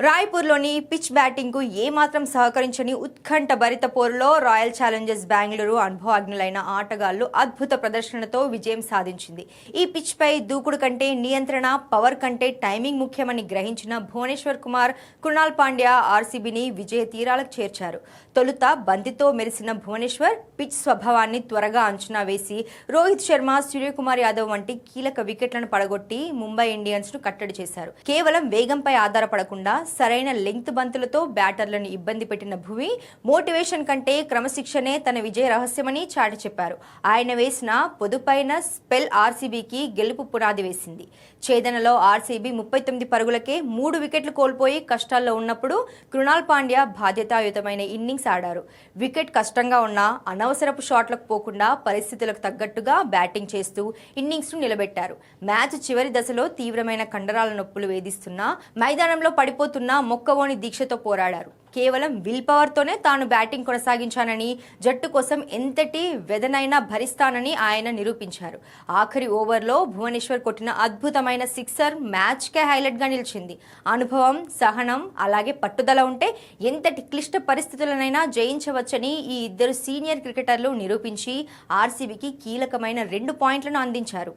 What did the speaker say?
రాయ్పూర్లోని pitch బ్యాటింగ్కు ఏమాత్రం సహకరించని ఉత్కంఠ భరిత పోరులో రాయల్ ఛాలెంజర్స్ బెంగళూరు అనుభవజ్ఞులైన ఆటగాళ్లు అద్భుత ప్రదర్శనతో విజయం సాధించింది. ఈ పిచ్పై దూకుడు కంటే నియంత్రణ, పవర్ కంటే టైమింగ్ ముఖ్యమని గ్రహించిన భువనేశ్వర్ కుమార్, కృణాల్ పాండ్యా ఆర్సీబీని విజయ తీరాలకు చేర్చారు. తొలుత బంతితో మెరిసిన భువనేశ్వర్ పిచ్ స్వభావాన్ని త్వరగా అంచనా వేసి రోహిత్ శర్మ, సూర్యకుమార్ యాదవ్ వంటి కీలక వికెట్లను పడగొట్టి ముంబై ఇండియన్స్ ను కట్టడి చేశారు. కేవలం వేగంపై ఆధారపడకుండా సరైన లెంగ్త్ బంతులతో బ్యాటర్లను ఇబ్బంది పెట్టిన భువి మోటివేషన్ కంటే క్రమశిక్షణే తన విజయ రహస్యమని చాటి చెప్పారు. ఆయన వేసిన పొదుపైన స్పెల్ ఆర్సీబీకి గెలుపు పునాది వేసింది. ఛేదనలో ఆర్సీబీ 39 పరుగులకే 3 వికెట్లు కోల్పోయి కష్టాల్లో ఉన్నప్పుడు కృణాల్ పాండ్యా బాధ్యతాయుతమైన ఇన్నింగ్స్ ఆడారు. వికెట్ కష్టంగా ఉన్నా అనవసరపు షాట్లకు పోకుండా పరిస్థితులకు తగ్గట్టుగా బ్యాటింగ్ చేస్తూ ఇన్నింగ్స్ ను నిలబెట్టారు. మ్యాచ్ చివరి దశలో తీవ్రమైన కండరాల నొప్పులు వేధిస్తున్నా మైదానంలో పడిపోతున్న మొక్కవోని దీక్షతో పోరాడారు. కేవలం విల్ పవర్ తోనే తాను బ్యాటింగ్ కొనసాగించానని, జట్టు కోసం ఎంతటి వెదనైనా భరిస్తానని ఆయన నిరూపించారు. ఆఖరి ఓవర్లో భువనేశ్వర్ కొట్టిన అద్భుతమైన సిక్సర్ మ్యాచ్ కే హైలైట్ గా నిలిచింది. అనుభవం, సహనం, అలాగే పట్టుదల ఉంటే ఎంతటి క్లిష్ట పరిస్థితులనైనా జయించవచ్చని ఈ ఇద్దరు సీనియర్ క్రికెటర్లు నిరూపించి ఆర్సీబీకి కీలకమైన 2 పాయింట్లను అందించారు.